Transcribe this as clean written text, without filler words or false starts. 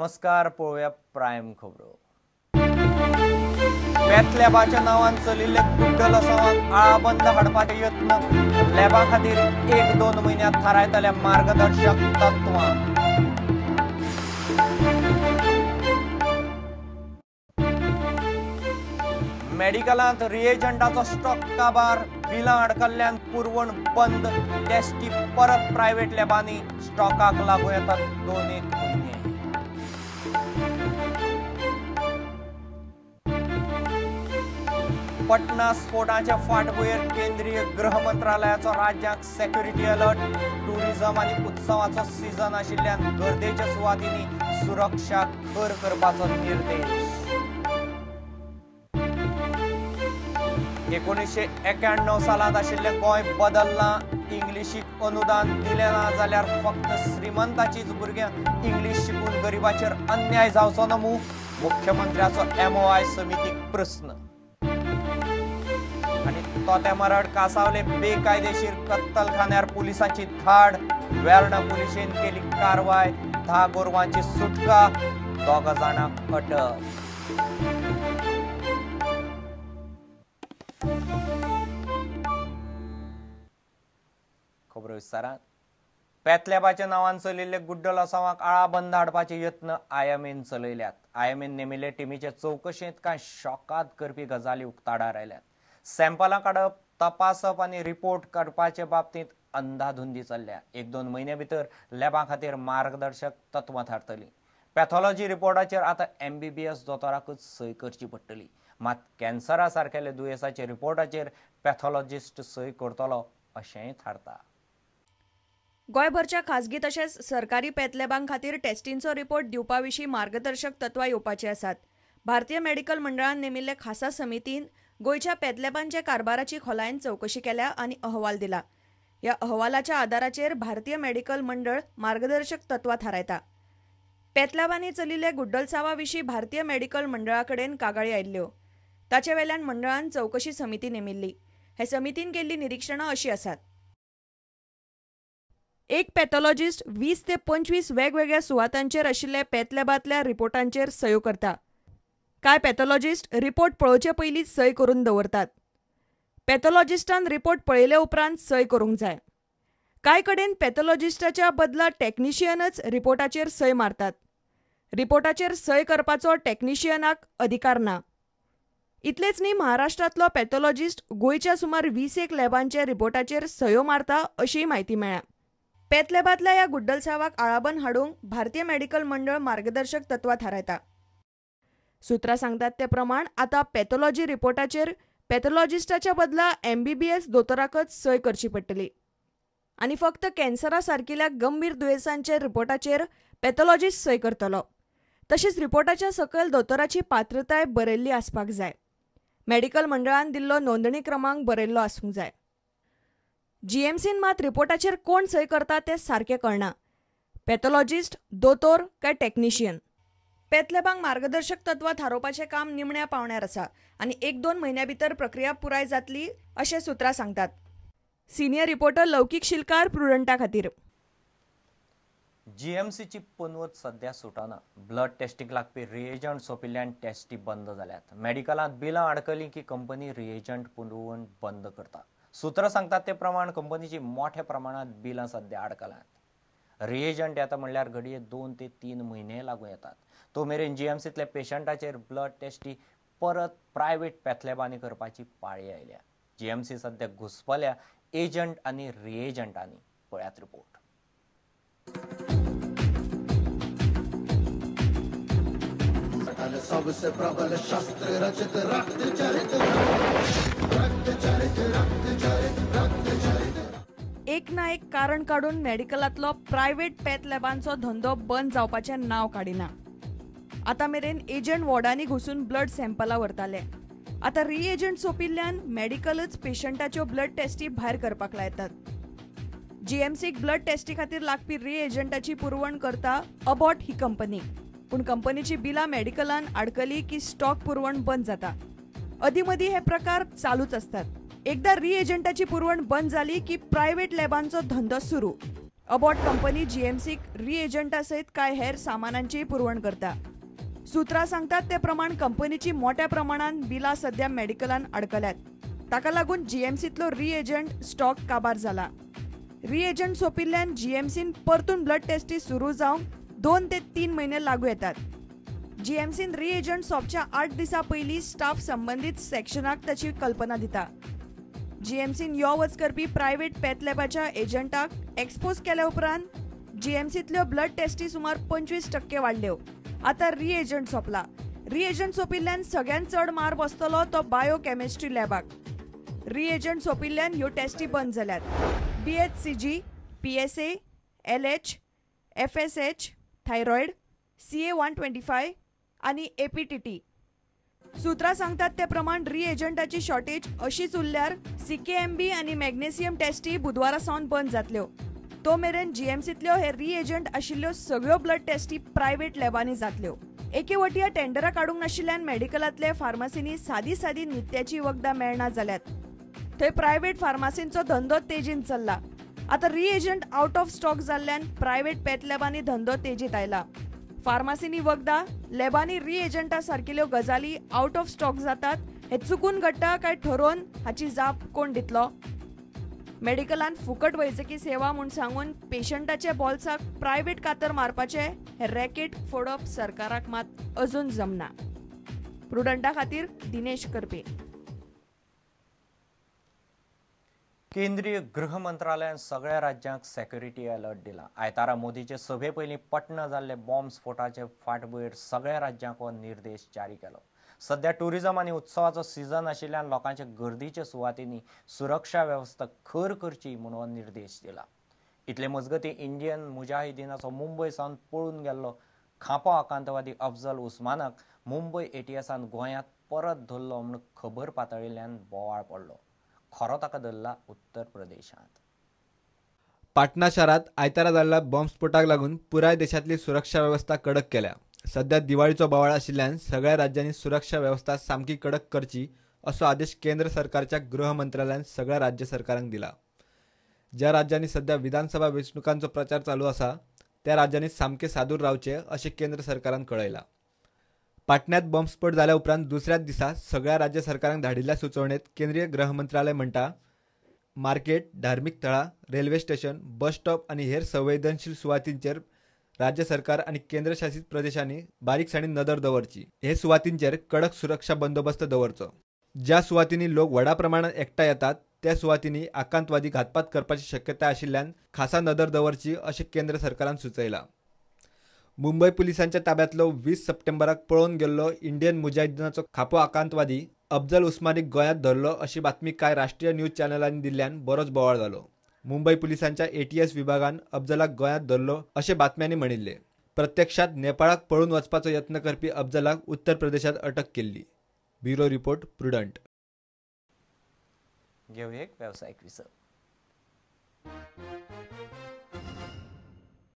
नमस्कार, पळोवया प्रायम खबरो. पॅथ लॅबाच्या नावान चलिल्ले गुड्डल लसावांक आळाबंद हाडपाचे यत्न लॅबा खातीर 1-2 म्हयन्यांत थारायतल्या मार्गदर्शक तत्वां. मेडिकलांत रिएजंटाचो स्टॉक काबार, बिलां अडकल्ल्यान पुरवण बंद, टेस्टी परत प्रायव्हेट लॅबांनी स्टॉकाक लागू येतात 2-1 म्हयने. पटना स्फोटाच्या फाटभुंयेर केंद्रीय गृह मंत्रालयाचो राज्यांक सेक्युरिटी अलर्ट. टुरिझम आनी उत्सवाचो सीझन आशिल्ल्यान गर्देच्या सुवातींनी सुरक्षा खर करपाचो निर्देश. 1991 सालांत आशिल्लें गोंय बदललां. इंग्लिशीक अनुदान दिलें ना जाल्यार फक्त श्रीमंताचीच भुरग्यांक इंग्लीश शिकून गरिबाचेर अन्याय जावचो न्हू. मुख्यमंत्र्याचो MOI समितीक प्रस्न. आनी तोते मरड कासावले बेकायदेशीर कत्तलखान्यार पुलिसांची धाड. वेर्णा पुलिशेन केली कारवाय. 10 गोरवांची सुटका, 2 जाणांक अटक. खबर विस्तारात. पॅथ लॅबाच्या नावान चलिल्ले गुड्डल लसावांक आळाबंद हाडपाचे यत्न IMAन चलयल्यात. IMAन नेमिल्ले टिमीचे चवकशेंत कांय शॉकाद करपी गजाली उक्ताडार आयल्यात. सॅम्पलां काडप, तपासप आनी रिपोर्ट काडपाचे बाबतींत अंधाधुंदी चल्ल्या. 1-2 म्हयने भितर लॅबा खातीर मार्गदर्शक तत्वां थारतलीं. पॅथॉलॉजी रिपोर्टाचेर आतां MBBS दोतोराकूच सय करची पडटली. मात कॅन्सरा सारकेल्या दुयेंसाच्या रिपोर्टाचेर पॅथॉलॉजिस्ट सय करतलो अशेंय थारता. गोंयभरच्या खाजगी तशेंच सरकारी पॅथ लॅबां खातीर टेस्टींचो रिपोर्ट दिवपा विशीं मार्गदर्शक तत्वां येवपाची आसात. भारतीय मेडिकल मंडळान नेमिल्ले खासा समितीन गोंयच्या पॅथ लॅबांचे कारभाराची खोलायेन चवकशी केल्या आनी अहवाल दिला. ह्या अहवालाच्या आदाराचेर भारतीय मेडिकल मंडळ मार्गदर्शक तत्वां थारायता. पॅथ लॅबांनी चलिल्ले गुड्डलसावा विशीं भारतीय मेडिकल मंडळा कडेन कागाळी आयिल्ल्यो. ताचे वेल्यान मंडळान चवकशी समिती नेमिल्ली. हे समितीन केल्ली निरीक्षणां अशीं आसात. एक पॅथॉलॉजिस्ट 20 ते 25 वेगवेगळ्या सुवातांचेर आशिल्ले पॅथ लॅबांतल्या रिपोर्टांचेर सयो करता. कांय पॅथॉलॉजिस्ट रिपोर्ट पळोवचे पयलींच सय करून दवरतात. पॅथॉलॉजिस्टान रिपोर्ट पळयले उपरांत सय करूंक जाय. कांय कडेन पॅथॉलॉजिस्टाच्या बदला टॅक्निशियनच रिपोर्टाचेर सय मारतात. रिपोर्टाचेर सय करपाचो टॅक्निशियनाक अधिकार ना. इतलेच न्ही, महाराष्ट्रांतलो पॅथॉलॉजिस्ट गोंयच्या सुमार 20 लॅबांच्या रिपोर्टाचेर सयो मारता अशीय म्हायती मेळ्ळ्या. पॅथ लॅबांतल्या ह्या गुड्डलसावाक आळाबंद हाडूंक भारतीय मेडिकल मंडळ मार्गदर्शक तत्वां थारायता. सुत्रां सांगतात ते प्रमाण आतां पॅथॉलॉजी रिपोर्टाचेर पॅथॉलॉजिस्टाच्या बदला MBBS दोतोराकच सय करची पडटली. आनी फक्त कॅन्सरा सारकिल्या गंभीर दुयेंसांच्या रिपोर्टाचेर पॅथॉलॉजिस्ट सय करतलो. तशेंच रिपोर्टाच्या सकयल दोतोराची पात्रताय बरयल्ली आसपाक जाय. मेडिकल मंडळान दिल्लो नोंदणी क्रमांक बरयल्लो आसूंक जाय. GMCन मात रिपोर्टाचेर कोण सय करता तें सारकें कळना. पॅथॉलॉजिस्ट, दोतोर काय टॅक्निशियन. पॅथ लॅबांक मार्गदर्शक तत्वां थारोवपाचें काम निमण्या पावण्यार आसा आनी 1-2 म्हयन्या भितर प्रक्रिया पुराय जातली अशें सुत्रां सांगतात. सिनियर रिपोर्टर लौकीक शिलकार, प्रुडंटा खातीर. GMCची पनवत सध्या सुटना. ब्लड टेस्टीक लागपी रिएजंट सोंपिल्ल्यान टेस्टी बंद जाल्यात. मेडिकलांत बिलां अडकलीं की कंपनी रिएजंट पुरवण बंद करता. सुत्रां सांगतात ते प्रमाण कंपनीची मोठ्या प्रमाणात बिलां सध्या अडकल्यात. रिएजंट येता म्हणल्यार घडये 2 ते 3 म्हयने लागूं येतात. तो मेरेन GMCतल्या पेशंटाचेर ब्लड टेस्टी परत प्रायव्हेट पॅथ लॅबांनी करपाची पाळी आयल्या. GMC सध्या घुस्पल्या एजंट आनी रिएजंटांनी. पळयात रिपोर्ट. सबसे प्रबल शस्त्र रचित रक्त चरित. एक ना एक कारण काडून मेडिकलांतलो प्रायव्हेट पॅथ लॅबांचो धंदो बंद जावपाचें नांव काडिना. आतां मेरेन एजंट वॉर्डांनी घुसून ब्लड सॅम्पलां व्हरताले. आतां रिएजंट सोंपिल्ल्यान मेडिकलच पेशंटाच्यो ब्लड टेस्टी भायर करपाक लायतात. GMCक ब्लड टेस्टी खातीर लागपी रिएजंटाची पुरवण करता अबॉट ही कंपनी. पूण कंपनीची बिलां मेडिकलान अडकली की स्टॉक पुरवण बंद जाता. अदीमदीं हे प्रकार चालूच असतात. एकदा रिएजंटाची पुरवण बंद जाली की प्रायव्हेट लॅबांचो धंदो सुरू. अबॉट कंपनी जीएमसीक रिएजंटा सयत कांय हेर सामानांची पुरवण करता. सुत्रां सांगतात ते प्रमाण कंपनीची मोठ्या प्रमाणात बिलां सध्या मेडिकलान अडकल्यात. ताका लागून जीएमसीतलो रिएजंट स्टॉक काबार जाला. रिएजंट सोंपिल्ल्यान जीएमसीन परतून ब्लड टेस्टी सुरू जावंक 2 ते 3 म्हयने लागू येतात. जीएमसीन रिएजंट सोंपच्या 8 दिसां पयलीं स्टाफ संबंधीत सेक्शनाक ताची कल्पना दिता. जीएमसीन यो वच करपी प्रायव्हेट पॅथ लॅबाच्या एजंटाक एक्सपोज केल्या उपरांत जीएमसींतल्यो ब्लड टेस्टी सुमार 25% वाडल्यो. आतां रिएजंट सोंपला. रिएजंट सोंपिल्ल्यान सगळ्यांत चड मार बसतलो तो बायोकेमिस्ट्री लॅबाक. रिएजंट सोंपिल्ल्यान ह्यो टेस्टी बंद जाल्यात. BHCG, PSA, LH, FSH, thyroid, CA-125 आनी APTT. सुत्रां सांगतात ते प्रमाण रिएजंटाची शॉर्टेज अशीच उरल्यार CKMB आनी मॅग्नेशियम टेस्टी बुधवारा सावन बंद जातल्यो. तो मेरेन जीएमसींतल्यो हे रिएजंट आशिल्ल्यो सगळ्यो ब्लड टेस्टी प्रायव्हेट लॅबांनी जातल्यो. एके वटी टेंडरां काडूंक नाशिल्ल्यान मेडिकलांतले फार्मासींनी सादी नित्याची वखदां मेळना जाल्यात. थंय प्रायव्हेट फार्मासींचो धंदो तेजीन चल्ला. आतां रिएजंट आउट ऑफ स्टॉक जाल्ल्यान प्रायव्हेट पॅथ लॅबांनी धंदो तेजीत आयला. फार्मासींनी वखदां, लॅबांनी रिएजंटा सारकिल्ल्यो गजाली आउट ऑफ स्टॉक जातात हे चुकून घडटा काय ठरोवन हाची जाप कोण दितलो? मेडिकलांत फुकट वैजकी सेवा म्हूण सांगून पेशंटाच्या बॉल्साक प्रायव्हेट कातर मारपाचे हे रॅकेट फोडप सरकाराक मात अजून जमना. प्रुडंटा खातीर दिनेश करपे. केंद्रीय गृह मंत्रालयान सगळ्या राज्यांक सेक्युरिटी अलर्ट दिला. आयतारा मोदीचे सभे पयलीं पटना जाल्ले बॉम्ब स्फोटाचे फाटभुंयेर सगळ्या राज्यांक हो निर्देश जारी केलो. सध्या टुरिझम आनी उत्सवाचो सीझन आशिल्ल्यान लोकांचे गर्दीचे सुवातींनी सुरक्षा वेवस्था खर करची म्हूण हो निर्देश दिला. इतले मजगती इंडियन मुजाहिदीनाचो मुंबय सावन पळून गेल्लो खांपो आकांतवादी अफजल उस्मानाक मुंबय ATSन गोंयांत परत धरलो म्हूण खबर पातळिल्ल्यान बोवाळ पडलो. खरो ताका धरला उत्तर प्रदेशांत. पाटणा शारात आयतारा जाल्ल्या बॉम्बस्फोटाक लागून पुराय देशांतली सुरक्षा वेवस्था कडक केल्या. सध्या दिवाळीचो बोवाळ आशिल्ल्यान सगळ्या राज्यांनी सुरक्षा वेवस्था सामकी कडक करची असो आदेश केंद्र सरकारच्या गृह मंत्रालयान सगळ्या राज्य सरकारांक दिला. ज्या राज्यांनी सध्या विधानसभा वेंचणुकांचो प्रचार चालू आसा त्या राज्यांनी सामके सादूर रावचे अशें केंद्र सरकारान कळयला. पाटण्यात बॉम्बस्फोट जाल्या उपरांत दुसऱ्याच दिसा सगळ्या राज्य सरकारांक धाडिल्ल्या सुचोवणेत केंद्रीय गृह मंत्रालय म्हणटा मार्केट, धार्मिक थळां, रेल्वे स्टेशन, बस स्टॉप आनी हेर संवेदनशील सुवातींचेर राज्य सरकार आनी केंद्रशासित प्रदेशांनी बारीकसाणी नदर दवरची. हे सुवातींचेर कडक सुरक्षा बंदोबस्त दवरचो. ज्या सुवातींनी लोक व्हडा प्रमाणात एकठांय येतात त्या सुवातींनी आकांतवादी घातपात करपाची शक्यताय आशिल्ल्यान खासा नदर दवरची अशें केंद्र सरकारान सुचयला. मुंबय पुलिसांच्या ताब्यांतलो 20 सप्टेंबराक पळोवन गेल्लो इंडियन मुजाहिदीनाचो खापो आकांतवादी अफजल उस्मानीक गोंयांत धरलो अशी बातमी कांय राष्ट्रीय न्यूज चॅनलांनी दिल्ल्यान बरोच बोवाळ जालो. मुंबय पुलिसांच्या ATS विभागान अफजलाक गोंयांत धरलो अशें बातम्यांनी म्हणिल्ले. प्रत्यक्षात नेपाळाक पळून वचपाचो यत्न करपी अफजलाक उत्तर प्रदेशात अटक केल्ली. Bureau report, prudent. घेऊ एक व्यावसायिक विसर.